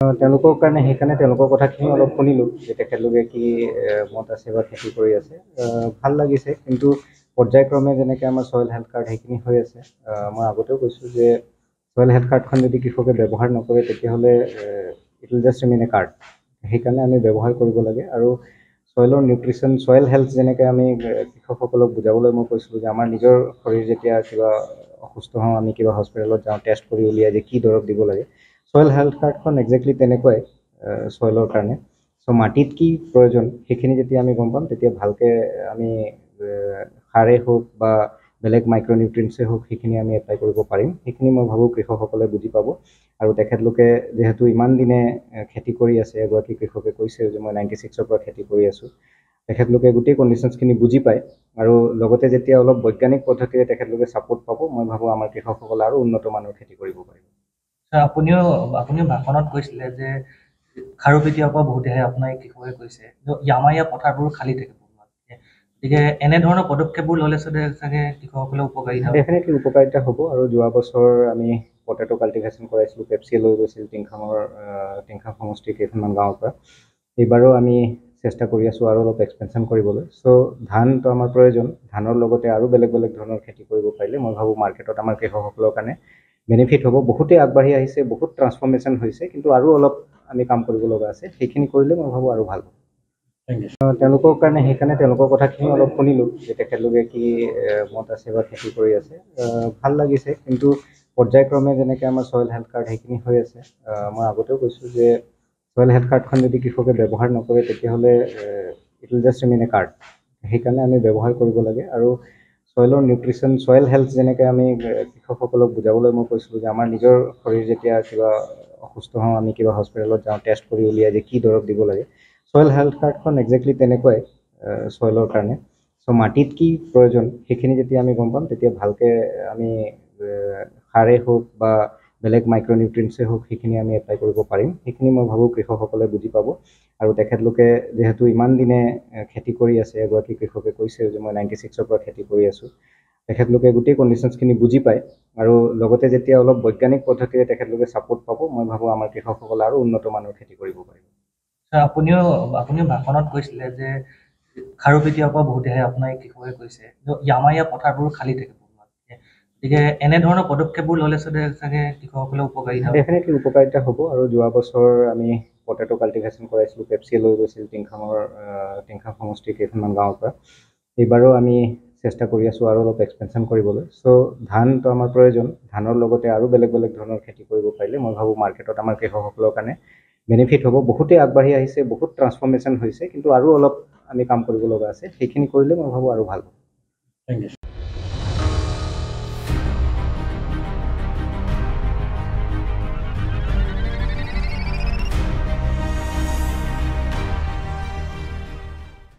তেওঁলোকৰ কাৰণে সেইকাৰণে তেওঁলোকৰ কথাখিনি অলপ শুনিলোঁ যে তেখেতলোকে কি মত আছে বা খেতি কৰি আছে। ভাল লাগিছে, কিন্তু পৰ্যায়ক্ৰমে যেনেকৈ আমাৰ ছইল হেল্থ কাৰ্ড সেইখিনি হৈ আছে, মই আগতেও কৈছোঁ যে ছইল হেল্থ কাৰ্ডখন যদি কৃষকে ব্যৱহাৰ নকৰে তেতিয়াহ'লে it will just remain A card. সেইকাৰণে আমি ব্যৱহাৰ কৰিব লাগে। আৰু ছইলৰ নিউট্ৰিশ্যন, ছইল হেল্থ যেনেকৈ আমি কৃষকসকলক বুজাবলৈ মই কৈছিলোঁ যে আমাৰ নিজৰ শৰীৰ যেতিয়া কিবা অসুস্থ হওঁ, আমি কিবা হস্পিটেলত যাওঁ, টেষ্ট কৰি উলিয়াই যে কি দৰৱ দিব লাগে, ছইল হেল্থ কাৰ্ডখন একজেক্টলি তেনেকুৱাই ছইলৰ কাৰণে। চ' মাটিত কি প্ৰয়োজন সেইখিনি যেতিয়া আমি গম পাম, তেতিয়া ভালকৈ আমি সাৰেই হওক বা বেলেগ মাইক্ৰ'নিউট্ৰিয়েণ্টছেই হওক সেইখিনি আমি এপ্লাই কৰিব পাৰিম। সেইখিনি মই ভাবোঁ কৃষকসকলে বুজি পাব। আৰু তেখেতলোকে যিহেতু ইমান দিনে খেতি কৰি আছে, এগৰাকী কৃষকে কৈছে যে মই 96ৰ পৰা খেতি কৰি আছোঁ, তেখেতলোকে গোটেই কণ্ডিশ্যনছখিনি বুজি পায়। আৰু লগতে যেতিয়া অলপ বৈজ্ঞানিক পদ্ধতিৰে তেখেতলোকে ছাপোৰ্ট পাব, মই ভাবোঁ আমাৰ কৃষকসকলে আৰু উন্নত মানৰ খেতি কৰিব পাৰিব। আপুনিও ভাষণত কৈছিলে যে খাৰুপেটীয়াৰ পৰা বহুতেহে আপোনাৰ কৃষকে কৈছে আমাৰ ইয়াৰ পথাৰবোৰ খালী থাকিব, গতিকে এনেধৰণৰ পদক্ষেপবোৰ ল'লে চাগে কৃষকসকলে উপকাৰিতা হ'ব। ডেফিনেটলি উপকাৰিতা হ'ব। আৰু যোৱা বছৰ আমি পটেটো কাল্টিভেশ্যন কৰাইছিলোঁ, পেপচিয়ে লৈ গৈছিল টিংখাং সমষ্টিৰ কেইখনমান গাঁৱৰ পৰা। এইবাৰো আমি চেষ্টা কৰি আছোঁ আৰু অলপ এক্সপেনশ্যন কৰিবলৈ। চ' ধানটো আমাৰ প্ৰয়োজন, ধানৰ লগতে আৰু বেলেগ বেলেগ ধৰণৰ খেতি কৰিব পাৰিলে মই ভাবোঁ মাৰ্কেটত আমাৰ কৃষকসকলৰ কাৰণে বেনিফিট হ'ব। বহুতেই আগবাঢ়ি আহিছে, বহুত ট্ৰান্সফৰ্মেশ্যন হৈছে, কিন্তু আৰু অলপ আমি কাম কৰিব লগা আছে। সেইখিনি কৰিলে মই ভাবোঁ আৰু ভাল হ'ব। তেওঁলোকৰ কাৰণে সেইকাৰণে তেওঁলোকৰ কথাখিনি অলপ শুনিলোঁ যে তেখেতলোকে কি মত আছে বা খেতি কৰি আছে। ভাল লাগিছে, কিন্তু পৰ্যায়ক্ৰমে যেনেকৈ আমাৰ ছইল হেল্থ কাৰ্ড সেইখিনি হৈ আছে, মই আগতেও কৈছোঁ যে ছইল হেল্থ কাৰ্ডখন যদি কৃষকে ব্যৱহাৰ নকৰে তেতিয়াহ'লে it will just remain A card. সেইকাৰণে আমি ব্যৱহাৰ কৰিব লাগে। আৰু ছইলৰ নিউট্ৰিশ্যন, ছইল হেল্থ যেনেকৈ আমি কৃষকসকলক বুজাবলৈ মই কৈছিলোঁ যে আমাৰ নিজৰ শৰীৰ যেতিয়া কিবা অসুস্থ হওঁ, আমি কিবা হস্পিটেলত যাওঁ, টেষ্ট কৰি উলিয়াই যে কি দৰৱ দিব লাগে, ছইল হেল্থ কাৰ্ডখন একজেক্টলি তেনেকুৱাই ছইলৰ কাৰণে। চ' মাটিত কি প্ৰয়োজন সেইখিনি যেতিয়া আমি গম পাম, তেতিয়া ভালকৈ আমি সাৰেই হওক বা বেলেগ মাইক্ৰ'নিউট্ৰিয়েণ্টছেই হওক সেইখিনি আমি এপ্লাই কৰিব পাৰিম। সেইখিনি মই ভাবোঁ কৃষকসকলে বুজি পাব। আৰু তেখেতলোকে যিহেতু ইমান দিনে খেতি কৰি আছে, এগৰাকী কৃষকে কৈছে যে মই 96ৰ পৰা খেতি কৰি আছোঁ, তেখেতলোকে গোটেই কণ্ডিশ্যনছখিনি বুজি পায়। আৰু লগতে যেতিয়া অলপ বৈজ্ঞানিক পদ্ধতিৰে তেখেতলোকে ছাপোৰ্ট পাব, মই ভাবোঁ আমাৰ কৃষকসকলে আৰু উন্নত মানৰ খেতি কৰিব পাৰিব। আপুনিও ভাষণত কৈছিলে যে খাৰুপেটীয়াৰ পৰা বহুতেহে আপোনাৰ কৃষকে কৈছে আমাৰ ইয়াৰ পথাৰবোৰ খালী থাকিব, গতিকে এনেধৰণৰ পদক্ষেপবোৰ ল'লে চাগে কৃষকসকলে উপকাৰিতা হ'ব। ডেফিনেটলি উপকাৰিতা হ'ব। আৰু যোৱা বছৰ আমি পটেটো কাল্টিভেশ্যন কৰাইছিলোঁ, পেপচিয়ে লৈ গৈছিল টিংখাং সমষ্টিৰ কেইখনমান গাঁৱৰ পৰা। এইবাৰো আমি চেষ্টা কৰি আছোঁ আৰু অলপ এক্সপেনশ্যন কৰিবলৈ। চ' ধানটো আমাৰ প্ৰয়োজন, ধানৰ লগতে আৰু বেলেগ বেলেগ ধৰণৰ খেতি কৰিব পাৰিলে মই ভাবোঁ মাৰ্কেটত আমাৰ কৃষকসকলৰ কাৰণে বেনিফিট হ'ব। বহুতেই আগবাঢ়ি আহিছে, বহুত ট্ৰান্সফৰ্মেশ্যন হৈছে, কিন্তু আৰু অলপ আমি কাম কৰিব লগা আছে। সেইখিনি কৰিলে মই ভাবোঁ আৰু ভাল হ'ব। Thank U.